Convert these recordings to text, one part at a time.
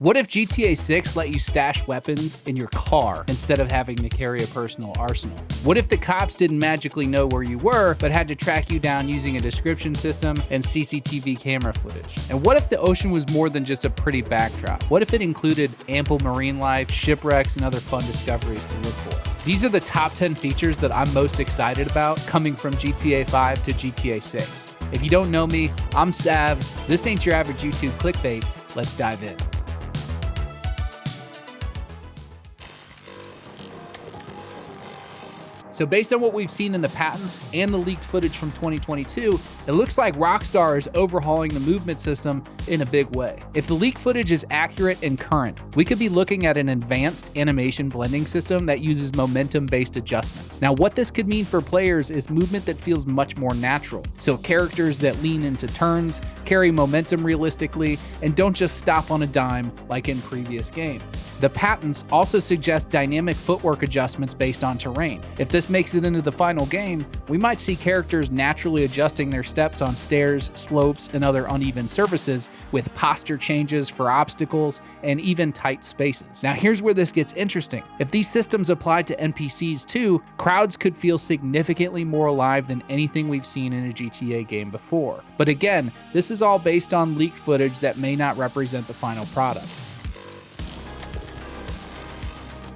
What if GTA 6 let you stash weapons in your car instead of having to carry a personal arsenal? What if the cops didn't magically know where you were, but had to track you down using a description system and CCTV camera footage? And what if the ocean was more than just a pretty backdrop? What if it included ample marine life, shipwrecks, and other fun discoveries to look for? These are the top 10 features that I'm most excited about coming from GTA 5 to GTA 6. If you don't know me, I'm Sav. This ain't your average YouTube clickbait. Let's dive in. So based on what we've seen in the patents and the leaked footage from 2022, it looks like Rockstar is overhauling the movement system in a big way. If the leaked footage is accurate and current, we could be looking at an advanced animation blending system that uses momentum-based adjustments. Now, what this could mean for players is movement that feels much more natural. So characters that lean into turns, carry momentum realistically, and don't just stop on a dime like in previous games. The patents also suggest dynamic footwork adjustments based on terrain. If this makes it into the final game, we might see characters naturally adjusting their steps on stairs, slopes, and other uneven surfaces with posture changes for obstacles and even tight spaces. Now here's where this gets interesting. If these systems apply to NPCs too, crowds could feel significantly more alive than anything we've seen in a GTA game before. But again, this is all based on leaked footage that may not represent the final product.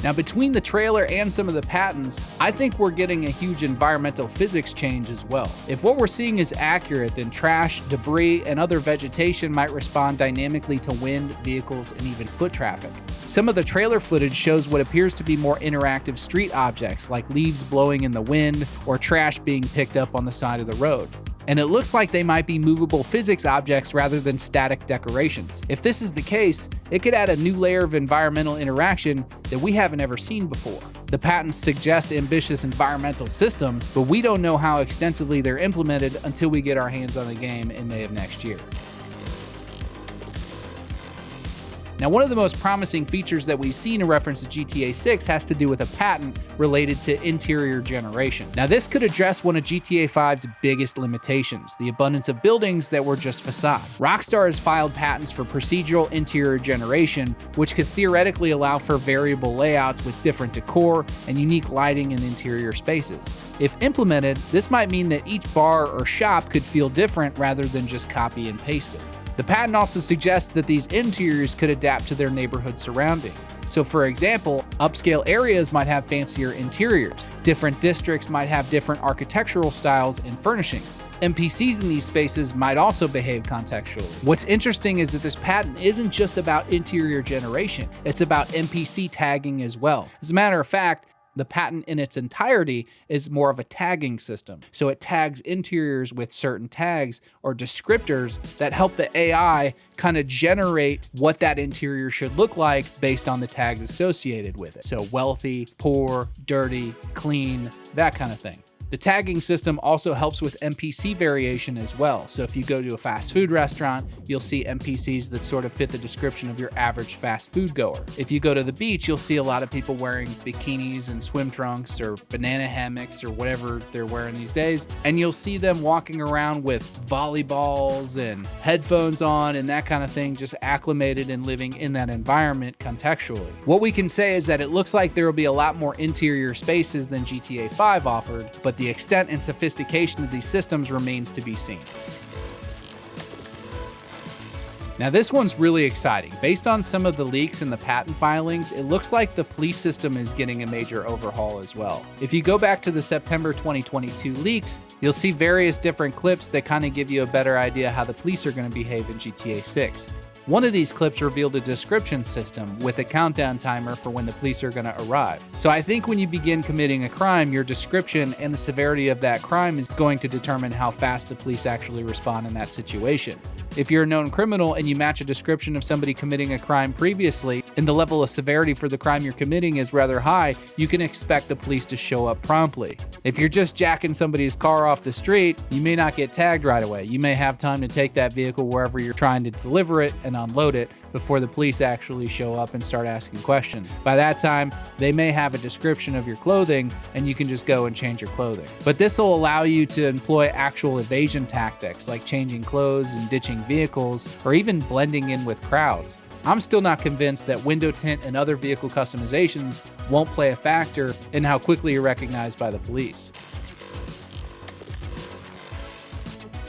Now, between the trailer and some of the patents, I think we're getting a huge environmental physics change as well. If what we're seeing is accurate, then trash, debris, and other vegetation might respond dynamically to wind, vehicles, and even foot traffic. Some of the trailer footage shows what appears to be more interactive street objects, like leaves blowing in the wind or trash being picked up on the side of the road. And it looks like they might be movable physics objects rather than static decorations. If this is the case, it could add a new layer of environmental interaction that we haven't ever seen before. The patents suggest ambitious environmental systems, but we don't know how extensively they're implemented until we get our hands on the game in May of next year. Now, one of the most promising features that we've seen in reference to GTA 6 has to do with a patent related to interior generation. Now, this could address one of GTA 5's biggest limitations, the abundance of buildings that were just facade. Rockstar has filed patents for procedural interior generation, which could theoretically allow for variable layouts with different decor and unique lighting in interior spaces. If implemented, this might mean that each bar or shop could feel different rather than just copy and paste it. The patent also suggests that these interiors could adapt to their neighborhood surrounding. So for example, upscale areas might have fancier interiors. Different districts might have different architectural styles and furnishings. NPCs in these spaces might also behave contextually. What's interesting is that this patent isn't just about interior generation, it's about NPC tagging as well. As a matter of fact, the patent in its entirety is more of a tagging system. So it tags interiors with certain tags or descriptors that help the AI kind of generate what that interior should look like based on the tags associated with it. So wealthy, poor, dirty, clean, that kind of thing. The tagging system also helps with NPC variation as well. So if you go to a fast food restaurant, you'll see NPCs that sort of fit the description of your average fast food goer. If you go to the beach, you'll see a lot of people wearing bikinis and swim trunks or banana hammocks or whatever they're wearing these days. And you'll see them walking around with volleyballs and headphones on and that kind of thing, just acclimated and living in that environment contextually. What we can say is that it looks like there will be a lot more interior spaces than GTA 5 offered, but the extent and sophistication of these systems remains to be seen. Now this one's really exciting. Based on some of the leaks and the patent filings, it looks like the police system is getting a major overhaul as well. If you go back to the September 2022 leaks, you'll see various different clips that kind of give you a better idea how the police are going to behave in GTA 6. One of these clips revealed a description system with a countdown timer for when the police are going to arrive. So I think when you begin committing a crime, your description and the severity of that crime is going to determine how fast the police actually respond in that situation. If you're a known criminal and you match a description of somebody committing a crime previously, and the level of severity for the crime you're committing is rather high, you can expect the police to show up promptly. If you're just jacking somebody's car off the street, you may not get tagged right away. You may have time to take that vehicle wherever you're trying to deliver it and unload it before the police actually show up and start asking questions. By that time, they may have a description of your clothing and you can just go and change your clothing. But this will allow you to employ actual evasion tactics like changing clothes and ditching vehicles or even blending in with crowds. I'm still not convinced that window tint and other vehicle customizations won't play a factor in how quickly you're recognized by the police.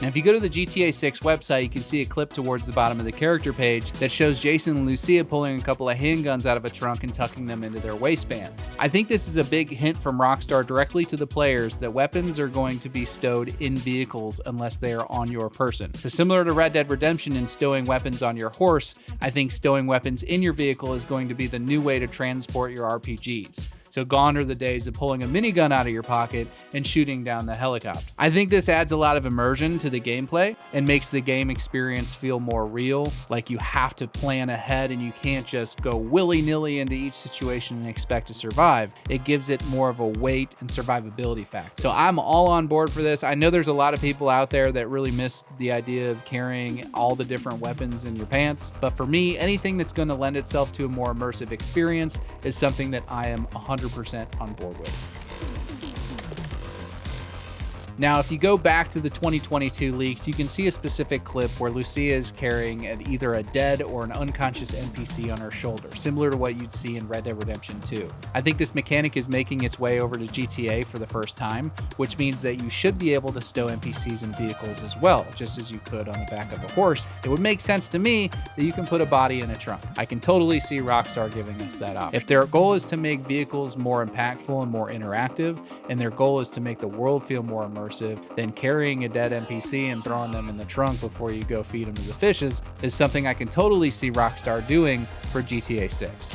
Now, if you go to the GTA 6 website, you can see a clip towards the bottom of the character page that shows Jason and Lucia pulling a couple of handguns out of a trunk and tucking them into their waistbands. I think this is a big hint from Rockstar directly to the players that weapons are going to be stowed in vehicles unless they are on your person. So similar to Red Dead Redemption and stowing weapons on your horse, I think stowing weapons in your vehicle is going to be the new way to transport your RPGs. So gone are the days of pulling a minigun out of your pocket and shooting down the helicopter. I think this adds a lot of immersion to the gameplay and makes the game experience feel more real, like you have to plan ahead and you can't just go willy-nilly into each situation and expect to survive. It gives it more of a weight and survivability factor. So I'm all on board for this. I know there's a lot of people out there that really miss the idea of carrying all the different weapons in your pants, but for me, anything that's going to lend itself to a more immersive experience is something that I am 100% on board with. Now, if you go back to the 2022 leaks, you can see a specific clip where Lucia is carrying either a dead or an unconscious NPC on her shoulder, similar to what you'd see in Red Dead Redemption 2. I think this mechanic is making its way over to GTA for the first time, which means that you should be able to stow NPCs in vehicles as well, just as you could on the back of a horse. It would make sense to me that you can put a body in a trunk. I can totally see Rockstar giving us that option. If their goal is to make vehicles more impactful and more interactive, and their goal is to make the world feel more immersive, then carrying a dead NPC and throwing them in the trunk before you go feed them to the fishes is something I can totally see Rockstar doing for GTA 6.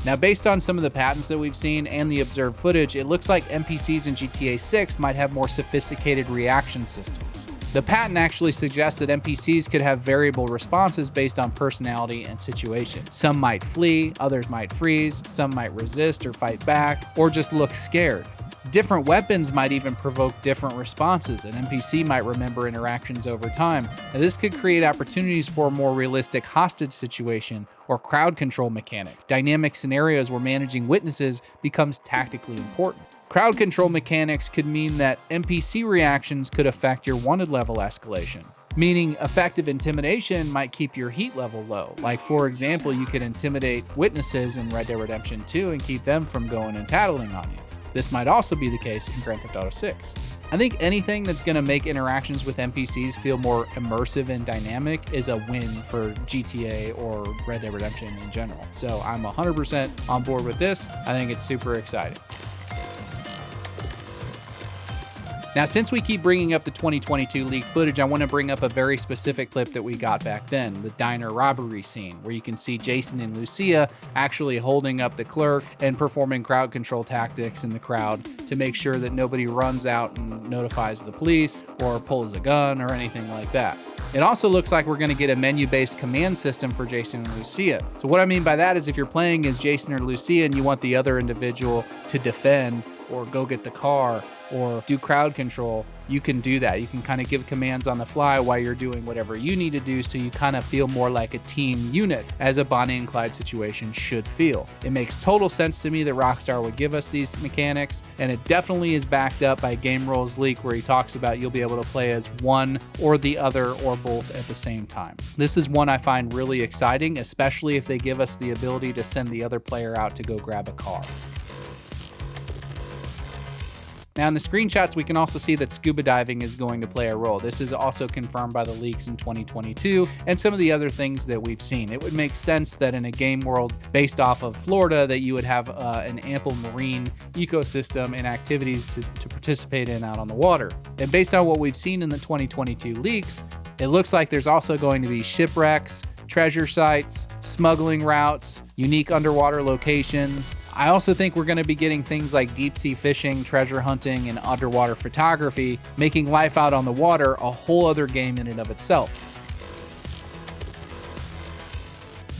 Now, based on some of the patents that we've seen and the observed footage, it looks like NPCs in GTA 6 might have more sophisticated reaction systems. The patent actually suggests that NPCs could have variable responses based on personality and situation. Some might flee, others might freeze, some might resist or fight back, or just look scared. Different weapons might even provoke different responses. An NPC might remember interactions over time. Now, this could create opportunities for a more realistic hostage situation or crowd control mechanic. Dynamic scenarios where managing witnesses becomes tactically important. Crowd control mechanics could mean that NPC reactions could affect your wanted level escalation, meaning effective intimidation might keep your heat level low. Like, for example, you could intimidate witnesses in Red Dead Redemption 2 and keep them from going and tattling on you. This might also be the case in Grand Theft Auto 6. I think anything that's going to make interactions with NPCs feel more immersive and dynamic is a win for GTA or Red Dead Redemption in general. So I'm 100% on board with this. I think it's super exciting. Now, since we keep bringing up the 2022 leaked footage, I want to bring up a very specific clip that we got back then, the diner robbery scene, where you can see Jason and Lucia actually holding up the clerk and performing crowd control tactics in the crowd to make sure that nobody runs out and notifies the police or pulls a gun or anything like that. It also looks like we're going to get a menu-based command system for Jason and Lucia. So what I mean by that is if you're playing as Jason or Lucia and you want the other individual to defend or go get the car or do crowd control, you can do that. You can kind of give commands on the fly while you're doing whatever you need to do, so you kind of feel more like a team unit, as a Bonnie and Clyde situation should feel. It makes total sense to me that Rockstar would give us these mechanics, and it definitely is backed up by Game Roll's leak where he talks about you'll be able to play as one or the other or both at the same time. This is one I find really exciting, especially if they give us the ability to send the other player out to go grab a car. Now, in the screenshots, we can also see that scuba diving is going to play a role. This is also confirmed by the leaks in 2022 and some of the other things that we've seen. It would make sense that in a game world based off of Florida that you would have an ample marine ecosystem and activities to participate in out on the water. And based on what we've seen in the 2022 leaks, it looks like there's also going to be shipwrecks, treasure sites, smuggling routes, unique underwater locations. I also think we're going to be getting things like deep sea fishing, treasure hunting, and underwater photography, making life out on the water a whole other game in and of itself.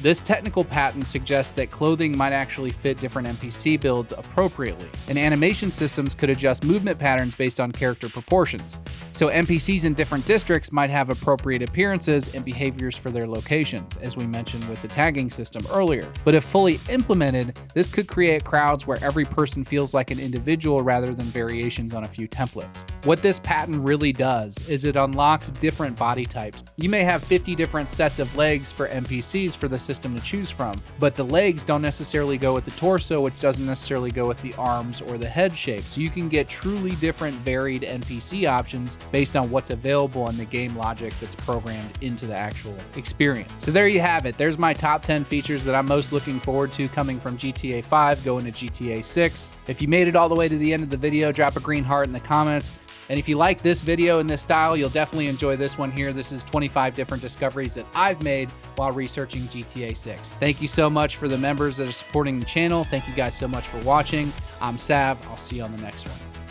This technical patent suggests that clothing might actually fit different NPC builds appropriately, and animation systems could adjust movement patterns based on character proportions. So NPCs in different districts might have appropriate appearances and behaviors for their locations, as we mentioned with the tagging system earlier. But if fully implemented, this could create crowds where every person feels like an individual rather than variations on a few templates. What this patent really does is it unlocks different body types. You may have 50 different sets of legs for NPCs for the system to choose from, but the legs don't necessarily go with the torso, which doesn't necessarily go with the arms or the head shape. So you can get truly different varied NPC options based on what's available and the game logic that's programmed into the actual experience. So there you have it. There's my top 10 features that I'm most looking forward to coming from GTA 5 going to GTA 6. If you made it all the way to the end of the video, drop a green heart in the comments. And if you like this video in this style, you'll definitely enjoy this one here. This is 25 different discoveries that I've made while researching GTA 6. Thank you so much for the members that are supporting the channel. Thank you guys so much for watching. I'm Sav. I'll see you on the next one.